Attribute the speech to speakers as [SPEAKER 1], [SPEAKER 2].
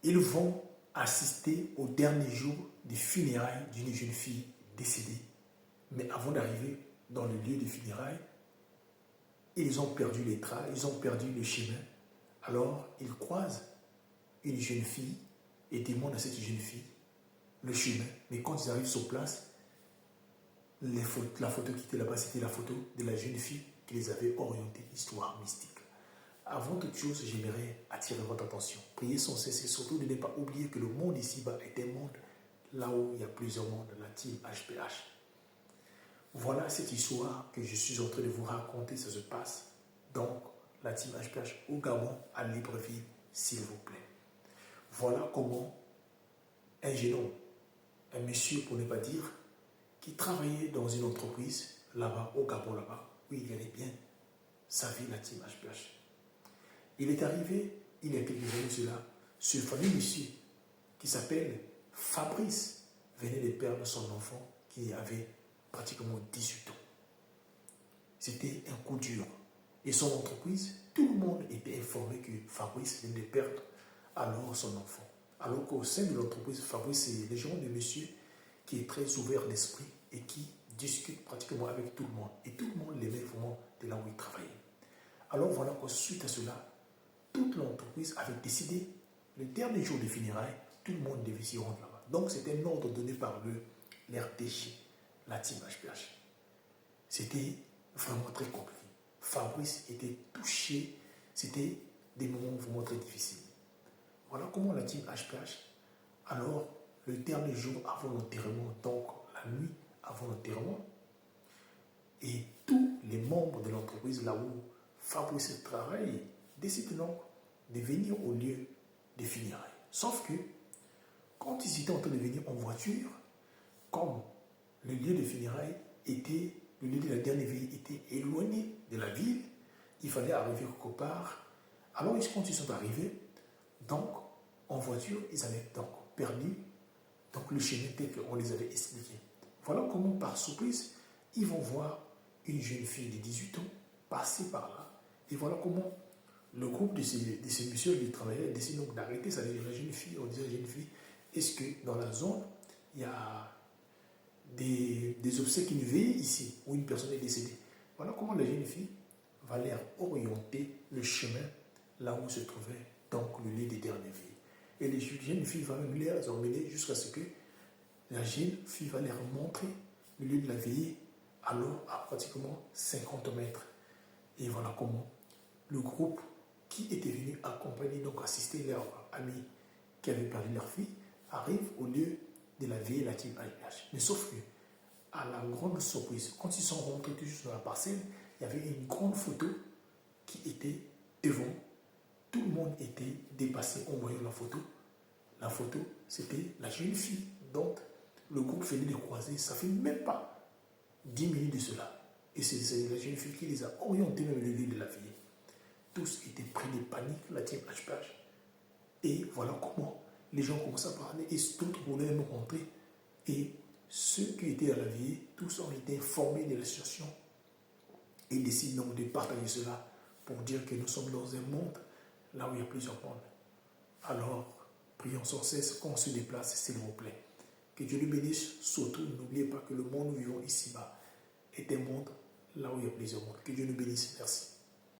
[SPEAKER 1] Ils vont assister au dernier jour des funérailles d'une jeune fille décédée. Mais avant d'arriver dans le lieu des funérailles, ils ont perdu les traces, ils ont perdu le chemin. Alors, ils croisent une jeune fille et demandent à cette jeune fille le chemin. Mais quand ils arrivent sur place, la photo qui était là-bas, c'était la photo de la jeune fille qui les avait orientés, histoire mystique. Avant toute chose, j'aimerais attirer votre attention. Priez sans cesse et surtout de ne pas oublier que le monde ici-bas est un monde là où il y a plusieurs mondes, la team HPH. Voilà cette histoire que je suis en train de vous raconter, ça se passe donc la team HPH au Gabon, à Libreville, s'il vous plaît. Voilà comment un jeune homme, un monsieur pour ne pas dire, qui travaillait dans une entreprise là-bas, au Gabon là-bas, où il gagnait bien sa vie, la team HPH. Il est arrivé, il y a quelques années cela, ce fameux monsieur qui s'appelle Fabrice venait de perdre son enfant qui avait pratiquement 18 ans. C'était un coup dur. Et son entreprise, tout le monde était informé que Fabrice venait de perdre alors son enfant. Alors qu'au sein de l'entreprise, Fabrice est le genre de monsieur qui est très ouvert d'esprit et qui discute pratiquement avec tout le monde. Et tout le monde l'aimait vraiment de là où il travaillait. Alors voilà que suite à cela, toute l'entreprise avait décidé, le dernier jour des funérailles, tout le monde devait s'y rendre là-bas. Donc c'était un ordre donné par l'RTG, la team HPH. C'était vraiment très compliqué. Fabrice était touché, c'était des moments vraiment très difficiles. Voilà comment la team HPH, alors le dernier jour avant l'enterrement, donc la nuit avant l'enterrement, et tous les membres de l'entreprise là où Fabrice travaille décident donc de venir au lieu des funérailles. Sauf que quand ils étaient en train de venir en voiture, comme le lieu des funérailles était, le lieu de la dernière veille était éloigné de la ville, il fallait arriver quelque part. Alors quand ils sont arrivés, donc en voiture, ils avaient donc perdu donc le chemin tel qu'on les avait expliqué. Voilà comment par surprise, ils vont voir une jeune fille de 18 ans passer par là. Et voilà comment le groupe de ces messieurs qui travaillaient décide donc d'arrêter ça. La jeune fille, on disait jeune fille, est-ce que dans la zone, il y a des obsèques qui veillent ici, où une personne est décédée? Voilà comment la jeune fille va leur orienter le chemin là où se trouvait donc le lieu des dernières veilles. Et les jeunes filles vont même les emmener jusqu'à ce que la jeune fille va leur montrer le lieu de la veillée, alors à pratiquement 50 mètres. Et voilà comment le groupe qui était venu accompagner, donc assister leurs amis qui avaient perdu leur fille, arrive au lieu de la veillée, la team IPH. Mais sauf que, à la grande surprise, quand ils sont rentrés tout juste dans la parcelle, il y avait une grande photo qui était devant. Tout le monde était dépassé en voyant la photo. La photo, c'était la jeune fille. Donc, le groupe venait de croiser, ça fait même pas 10 minutes de cela. Et c'est la jeune fille qui les a orientés même le lieu de la veillée. Tous étaient pris de panique, la team HPH. Et voilà comment les gens commencent à parler et d'autres voulaient me rentrer. Et ceux qui étaient à la veillée, tous ont été informés de la situation. Et décident donc de partager cela pour dire que nous sommes dans un monde là où il y a plusieurs mondes. Alors, prions sans cesse quand on se déplace, s'il vous plaît. Que Dieu nous bénisse. Surtout, n'oubliez pas que le monde où nous vivons ici-bas est un monde là où il y a plusieurs mondes. Que Dieu nous bénisse. Merci.